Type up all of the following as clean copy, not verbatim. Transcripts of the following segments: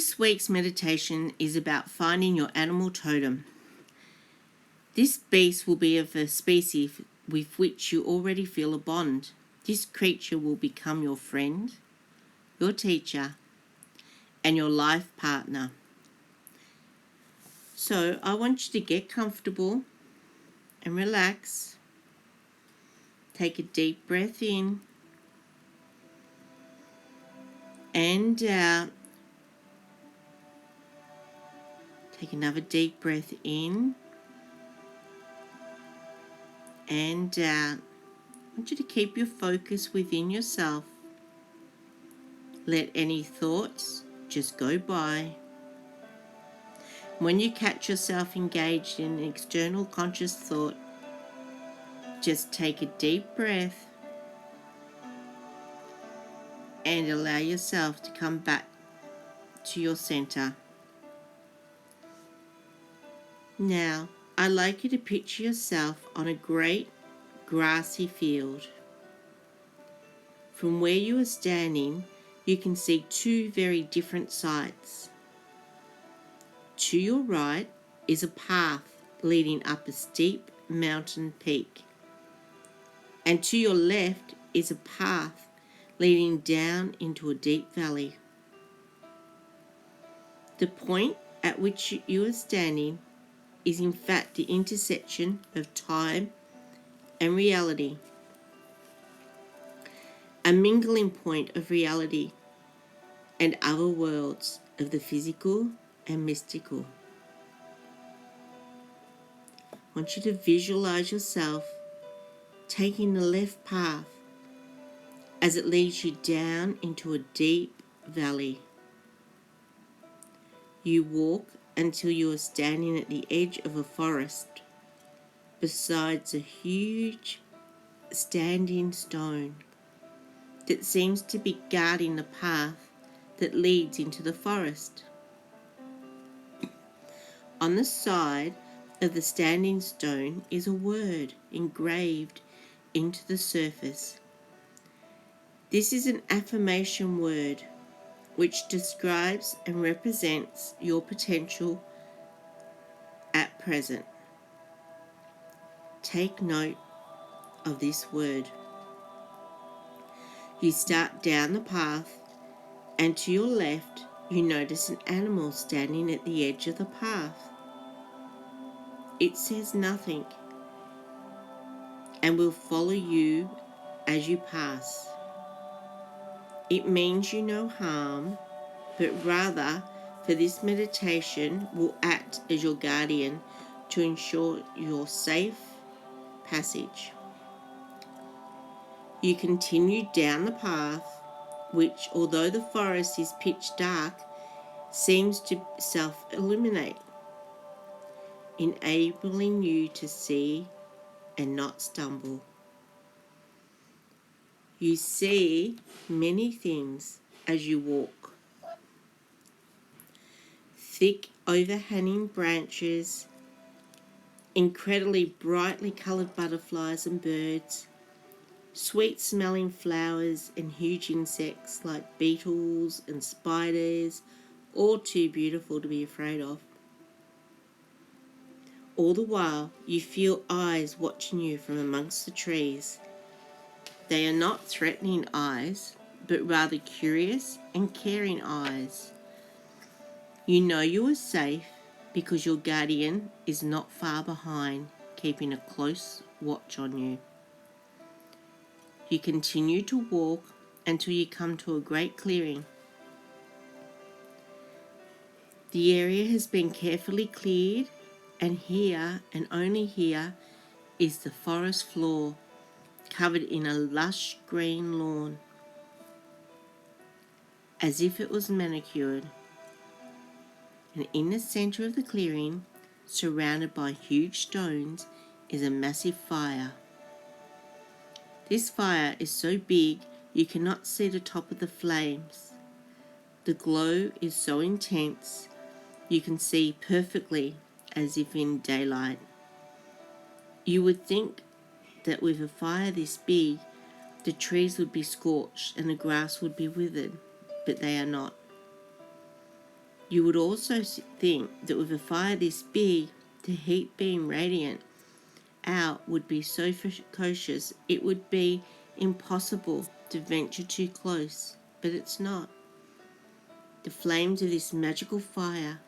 This week's meditation is about finding your animal totem. This beast will be of a species with which you already feel a bond. This creature will become your friend, your teacher, and your life partner. So I want you to get comfortable and relax. Take a deep breath in and out. Take another deep breath in and out. I want you to keep your focus within yourself. Let any thoughts just go by. When you catch yourself engaged in an external conscious thought, just take a deep breath and allow yourself to come back to your center. Now, I'd like you to picture yourself on a great grassy field. From where you are standing, you can see two very different sights. To your right is a path leading up a steep mountain peak, and to your left is a path leading down into a deep valley. The point at which you are standing is in fact the intersection of time and reality, a mingling point of reality and other worlds of the physical and mystical. I want you to visualize yourself taking the left path as it leads you down into a deep valley. You walk until you are standing at the edge of a forest besides a huge standing stone that seems to be guarding the path that leads into the forest. On the side of the standing stone is a word engraved into the surface. This is an affirmation word which describes and represents your potential at present. Take note of this word. You start down the path, and to your left you notice an animal standing at the edge of the path. It says nothing and will follow you as you pass. It means you no harm, but rather for this meditation will act as your guardian to ensure your safe passage. You continue down the path, which, although the forest is pitch dark, seems to self-illuminate, enabling you to see and not stumble. You see many things as you walk. Thick overhanging branches, incredibly brightly coloured butterflies and birds, sweet-smelling flowers and huge insects like beetles and spiders, all too beautiful to be afraid of. All the while, you feel eyes watching you from amongst the trees. They are not threatening eyes, but rather curious and caring eyes. You know you are safe because your guardian is not far behind, keeping a close watch on you. You continue to walk until you come to a great clearing. The area has been carefully cleared, and here, and only here, is the forest floor, covered in a lush green lawn, as if it was manicured. And in the centre of the clearing, surrounded by huge stones, is a massive fire. This fire is so big you cannot see the top of the flames. The glow is so intense you can see perfectly as if in daylight. You would think that with a fire this big, the trees would be scorched and the grass would be withered, but they are not. You would also think that with a fire this big, the heat being radiant out would be so ferocious it would be impossible to venture too close, but it's not. The flames of this magical fire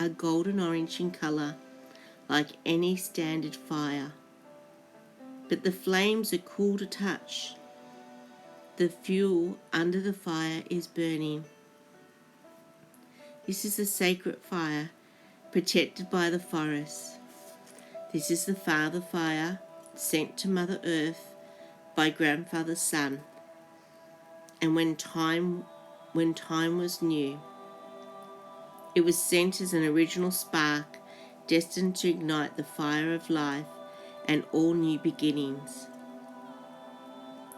are golden orange in colour, like any standard fire. But the flames are cool to touch. The fuel under the fire is burning. This is the sacred fire, protected by the forest. This is the Father Fire, sent to Mother Earth by Grandfather Sun. And when time was new, it was sent as an original spark, destined to ignite the fire of life and all new beginnings.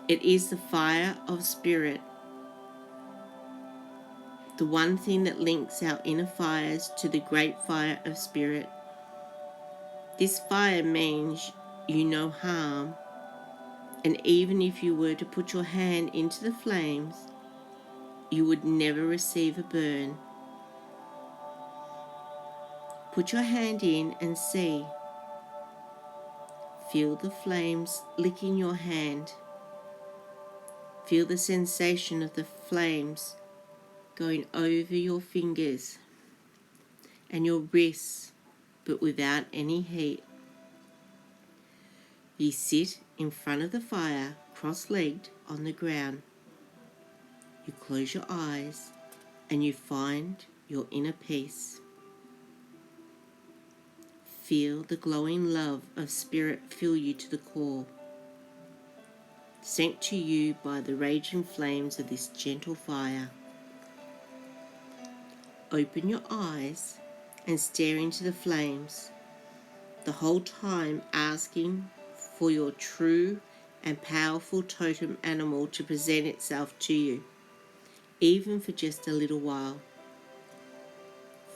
It is the fire of spirit, the one thing that links our inner fires to the great fire of spirit. This fire means you no harm, and even if you were to put your hand into the flames, you would never receive a burn. Put your hand in and see. Feel the flames licking your hand. Feel the sensation of the flames going over your fingers and your wrists, but without any heat. You sit in front of the fire, cross-legged on the ground. You close your eyes and you find your inner peace. Feel the glowing love of spirit fill you to the core, sent to you by the raging flames of this gentle fire. Open your eyes and stare into the flames, the whole time asking for your true and powerful totem animal to present itself to you, even for just a little while.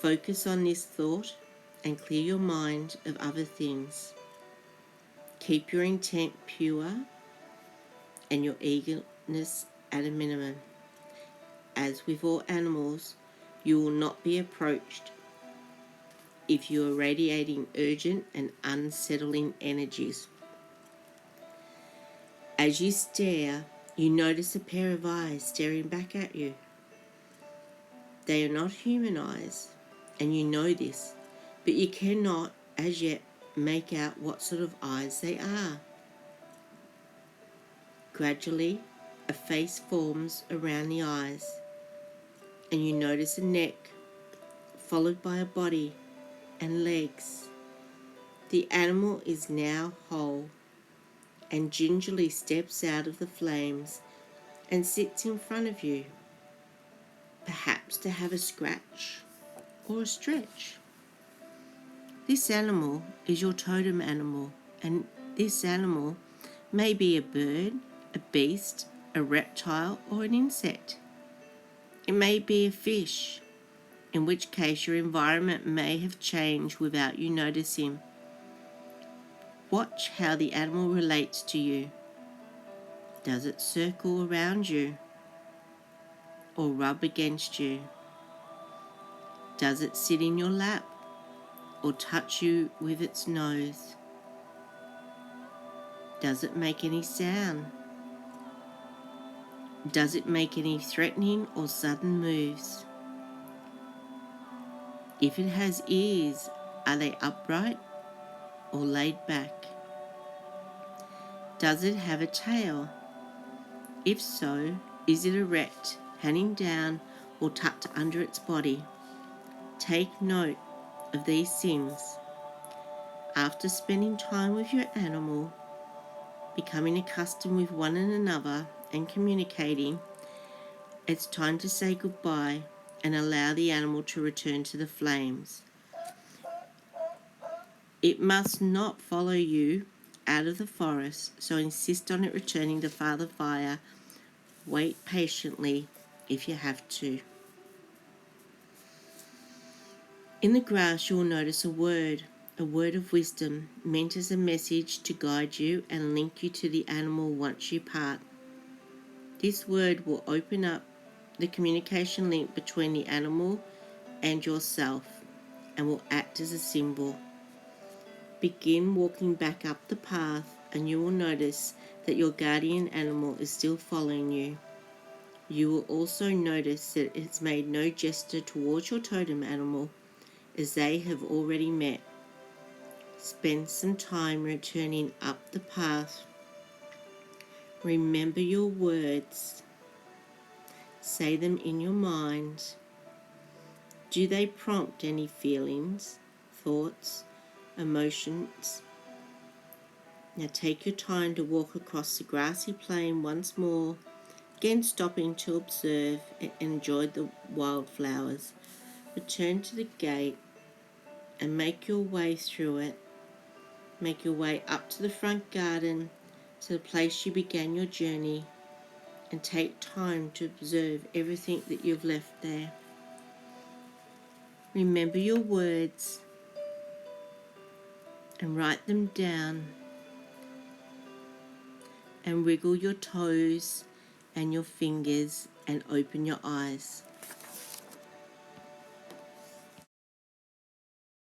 Focus on this thought and clear your mind of other things. Keep your intent pure and your eagerness at a minimum. As with all animals, you will not be approached if you are radiating urgent and unsettling energies. As you stare, you notice a pair of eyes staring back at you. They are not human eyes, and you know this, but you cannot as yet make out what sort of eyes they are. Gradually, a face forms around the eyes, and you notice a neck, followed by a body and legs. The animal is now whole and gingerly steps out of the flames and sits in front of you, perhaps to have a scratch or a stretch. This animal is your totem animal, and this animal may be a bird, a beast, a reptile, or an insect. It may be a fish, in which case your environment may have changed without you noticing. Watch how the animal relates to you. Does it circle around you or rub against you? Does it sit in your lap or touch you with its nose? Does it make any sound? Does it make any threatening or sudden moves? If it has ears, are they upright or laid back? Does it have a tail? If so, is it erect, hanging down, or tucked under its body? Take note of these things. After spending time with your animal, becoming accustomed with one another and communicating, it's time to say goodbye and allow the animal to return to the flames. It must not follow you out of the forest, so insist on it returning to Father Fire. Wait patiently if you have to. In the grass you will notice a word of wisdom meant as a message to guide you and link you to the animal once you part. This word will open up the communication link between the animal and yourself and will act as a symbol. Begin walking back up the path and you will notice that your guardian animal is still following you. You will also notice that it has made no gesture towards your totem animal as they have already met. Spend some time returning up the path. Remember your words. Say them in your mind. Do they prompt any feelings, thoughts, emotions? Now take your time to walk across the grassy plain once more, again stopping to observe and enjoy the wildflowers. Return to the gate and make your way through it. Make your way up to the front garden, to the place you began your journey, and take time to observe everything that you've left there. Remember your words and write them down, and wiggle your toes and your fingers and open your eyes.